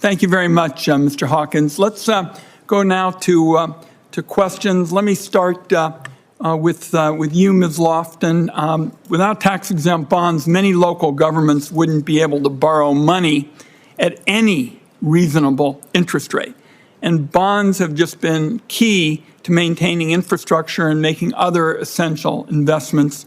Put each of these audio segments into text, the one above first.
Thank you very much, Mr. Hawkins. Let's go now to questions. Let me start with you, Ms. Lofton. Without tax-exempt bonds, many local governments wouldn't be able to borrow money at any reasonable interest rate. And bonds have just been key to maintaining infrastructure and making other essential investments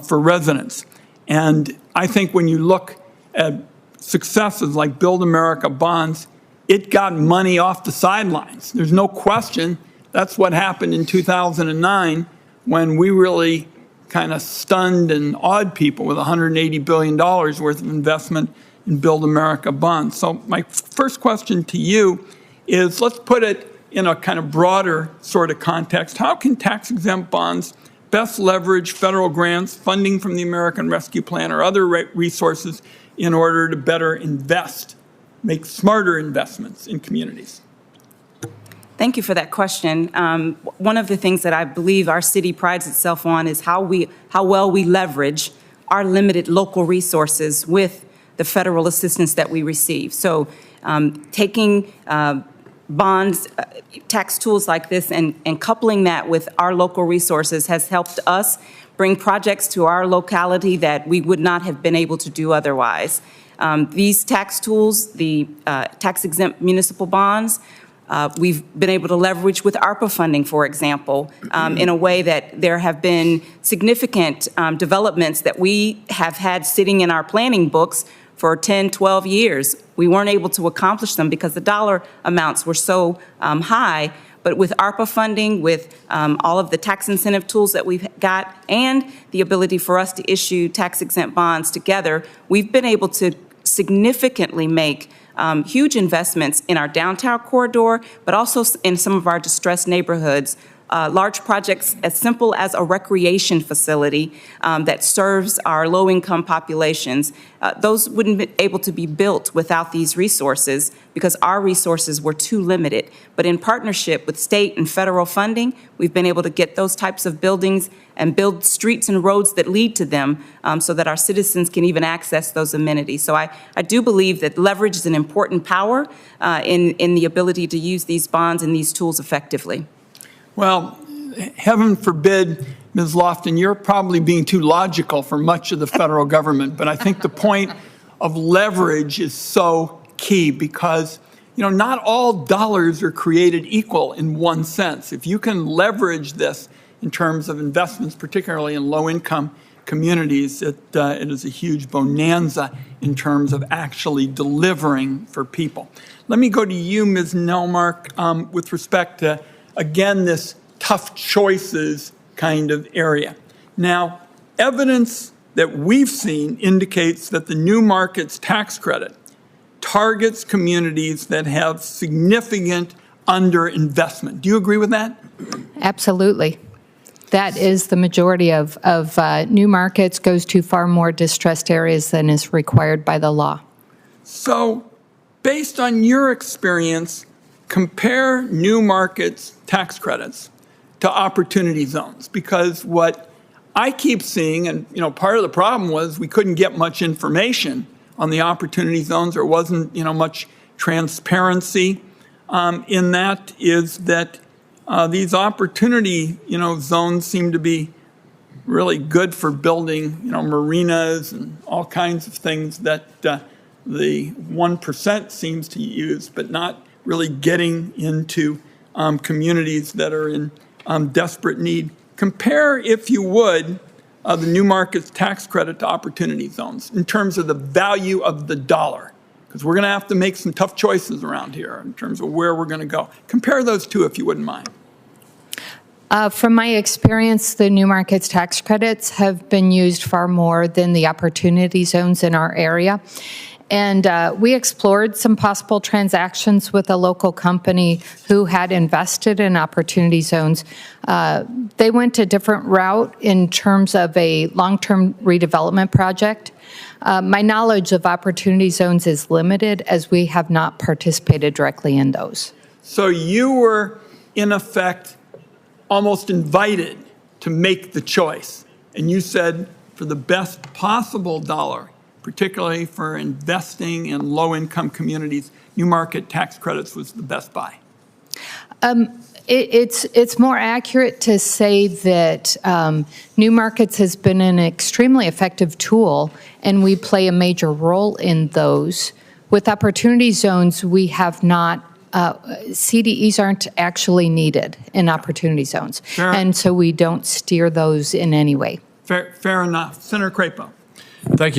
for residents. And I think when you look at successes like Build America bonds, it got money off the sidelines. There's no question that's what happened in 2009 when we really kind of stunned and awed people with $180 billion worth of investment in Build America bonds. So my first question to you is, let's put it in a kind of broader sort of context. How can tax-exempt bonds best leverage federal grants, funding from the American Rescue Plan, or other resources in order to better invest, make smarter investments in communities? Thank you for that question. One of the things that I believe our city prides itself on is how well we leverage our limited local resources with the federal assistance that we receive. So taking bonds, tax tools like this, and coupling that with our local resources has helped us bring projects to our locality that we would not have been able to do otherwise. These tax tools, the tax-exempt municipal bonds, we've been able to leverage with ARPA funding, for example, in a way that there have been significant developments that we have had sitting in our planning books for 10, 12 years. We weren't able to accomplish them because the dollar amounts were so high. But with ARPA funding, with all of the tax incentive tools that we've got, and the ability for us to issue tax-exempt bonds together, we've been able to significantly make huge investments in our downtown corridor, but also in some of our distressed neighborhoods. Large projects as simple as a recreation facility that serves our low-income populations. Those wouldn't be able to be built without these resources because our resources were too limited. But in partnership with state and federal funding, we've been able to get those types of buildings and build streets and roads that lead to them so that our citizens can even access those amenities. So I do believe that leverage is an important power in the ability to use these bonds and these tools effectively. Well, heaven forbid, Ms. Lofton, you're probably being too logical for much of the federal government, but I think the point of leverage is so key because, not all dollars are created equal in one sense. If you can leverage this in terms of investments, particularly in low-income communities, it is a huge bonanza in terms of actually delivering for people. Let me go to you, Ms. Nelmark, with respect to, again, this tough choices kind of area. Now, evidence that we've seen indicates that the New Markets tax credit targets communities that have significant underinvestment. Do you agree with that? Absolutely. That is the majority of New Markets goes to far more distressed areas than is required by the law. So, based on your experience, compare New Markets tax credits to opportunity zones, because what I keep seeing, and part of the problem was we couldn't get much information on the opportunity zones. There wasn't much transparency in that. Is that these opportunity zones seem to be really good for building marinas and all kinds of things that the 1% seems to use, but not really getting into communities that are in desperate need. Compare, if you would, the New Markets tax credit to opportunity zones in terms of the value of the dollar, because we're going to have to make some tough choices around here in terms of where we're going to go. Compare those two, if you wouldn't mind. From my experience, the New Markets tax credits have been used far more than the opportunity zones in our area. And we explored some possible transactions with a local company who had invested in opportunity zones. They went a different route in terms of a long-term redevelopment project. My knowledge of opportunity zones is limited as we have not participated directly in those. So you were, in effect, almost invited to make the choice. And you said, for the best possible dollar, particularly for investing in low-income communities, New Market tax credits was the best buy? It's more accurate to say that New Markets has been an extremely effective tool, and we play a major role in those. With opportunity zones, we have not, CDEs aren't actually needed in opportunity zones. Fair. And so we don't steer those in any way. Fair enough. Senator Crapo. Thank you.